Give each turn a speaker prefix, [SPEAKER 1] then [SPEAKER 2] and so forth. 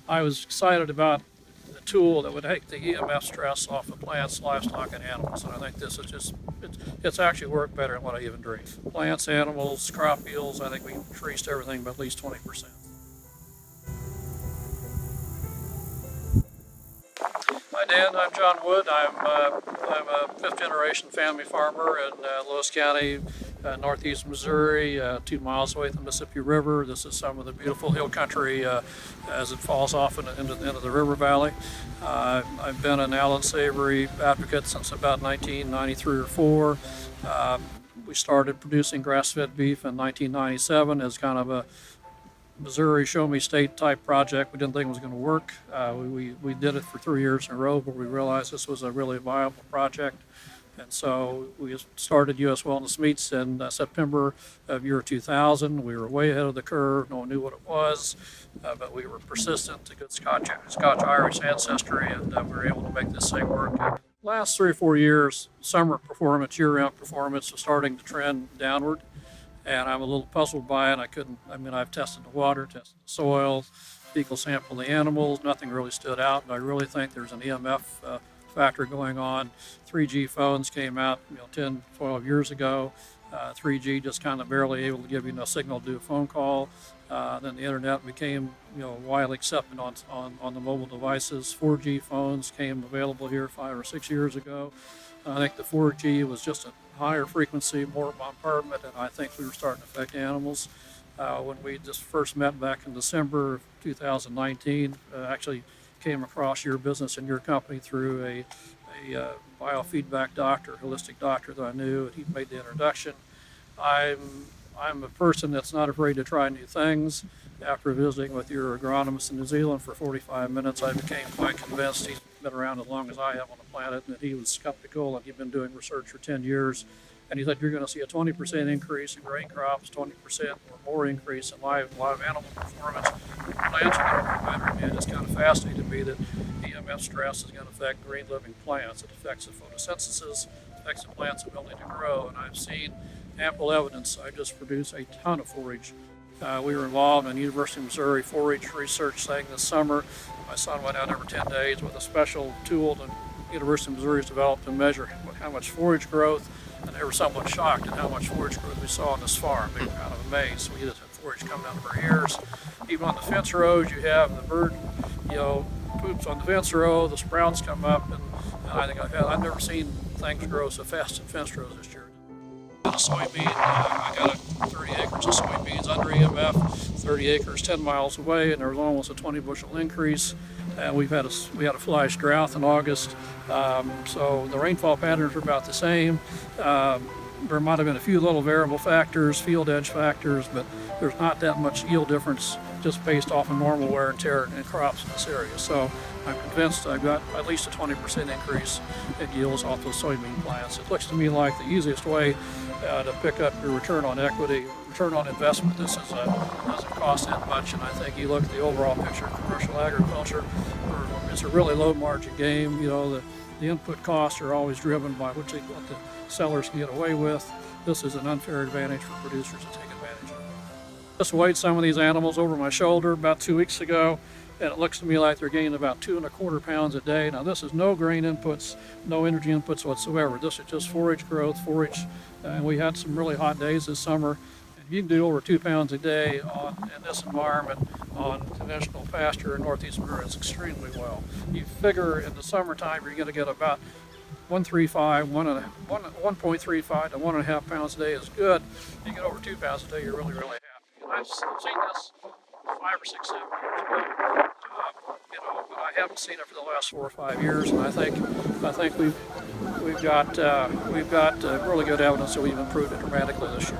[SPEAKER 1] I was excited about the tool that would take the EMF stress off of plants, livestock, and animals. And I think this is just, it's actually worked better than what I even dreamed. Plants, animals, crop yields, I think we increased everything by at least 20%. Hi Dan, I'm John Wood. I'm a fifth generation family farmer in Lewis County, northeast Missouri, 2 miles away from the Mississippi River. This is some of the beautiful hill country as it falls off into the river valley. I've been an Allen Savory advocate since about 1993 or 4. We started producing grass-fed beef in 1997 as kind of a Missouri show me state type project. We didn't think it was going to work. We did it for 3 years in a row, but we realized this was a really viable project. And so we started U.S. Wellness Meats in September of year 2000. We were way ahead of the curve. No one knew what it was, but we were persistent, a good Scotch-Irish ancestry, and we were able to make this thing work. Last 3 or 4 years, summer performance, year-round performance was starting to trend downward. And I'm a little puzzled by it. I've tested the water, tested the soil, fecal sample the animals. Nothing really stood out. And I really think there's an EMF factor going on. 3G phones came out 10, 12 years ago. 3G just kind of barely able to give you no signal to do a phone call. Then the internet became widely accepted on the mobile devices. 4G phones came available here 5 or 6 years ago. I think the 4G was just a higher frequency, more bombardment, and I think we were starting to affect animals. When we just first met back in December of 2019, actually came across your business and your company through a biofeedback doctor, holistic doctor that I knew, and he made the introduction. I'm a person that's not afraid to try new things. After visiting with your agronomist in New Zealand for 45 minutes, I became quite convinced. He's been around as long as I have on the planet, and he was skeptical, and he'd been doing research for 10 years. And he said, you're going to see a 20% increase in grain crops, 20% or more increase in live animal performance. Plants are going to be better. And it's kind of fascinating to me that EMF stress is going to affect green living plants. It affects the photosynthesis, affects the plant's ability to grow. And I've seen ample evidence. I just produce a ton of forage. We were involved in University of Missouri forage research thing this summer. My son went out every 10 days with a special tool that University of Missouri has developed to measure how much forage growth, and they were somewhat shocked at how much forage growth we saw on this farm. They were kind of amazed. We just had forage coming out for years. Even on the fence rows, you have the bird, poops on the fence row, the sprouts come up, and I think I've never seen things grow so fast in fence rows this year. A soybean, I got 30 acres of soybeans under EMF, 30 acres 10 miles away, and there was almost a 20 bushel increase. And we had a flash drought in August, so the rainfall patterns are about the same. There might have been a few little variable factors, field edge factors, but there's not that much yield difference just based off of normal wear and tear in crops in this area. So I'm convinced I've got at least a 20% increase in yields off those soybean plants. It looks to me like the easiest way to pick up your return on equity, return on investment. This doesn't cost that much, and I think you look at the overall picture of commercial agriculture, it's a really low margin game. The input costs are always driven by what the sellers can get away with. This is an unfair advantage for producers to take advantage of. Just weighed some of these animals over my shoulder about 2 weeks ago, and it looks to me like they're gaining about 2¼ pounds a day. Now this is no grain inputs, no energy inputs whatsoever. This is just forage growth, and we had some really hot days this summer. And you can do over 2 pounds a day in this environment on conventional pasture in northeast Missouri. It's extremely well. You figure in the summertime you're going to get about 1.35 to 1.5 pounds a day is good. You get over 2 pounds a day, you're really, really happy. And I've seen this 5 or 6, 7 years ago, but I haven't seen it for the last 4 or 5 years, and I think we've got really good evidence that we've improved it dramatically this year.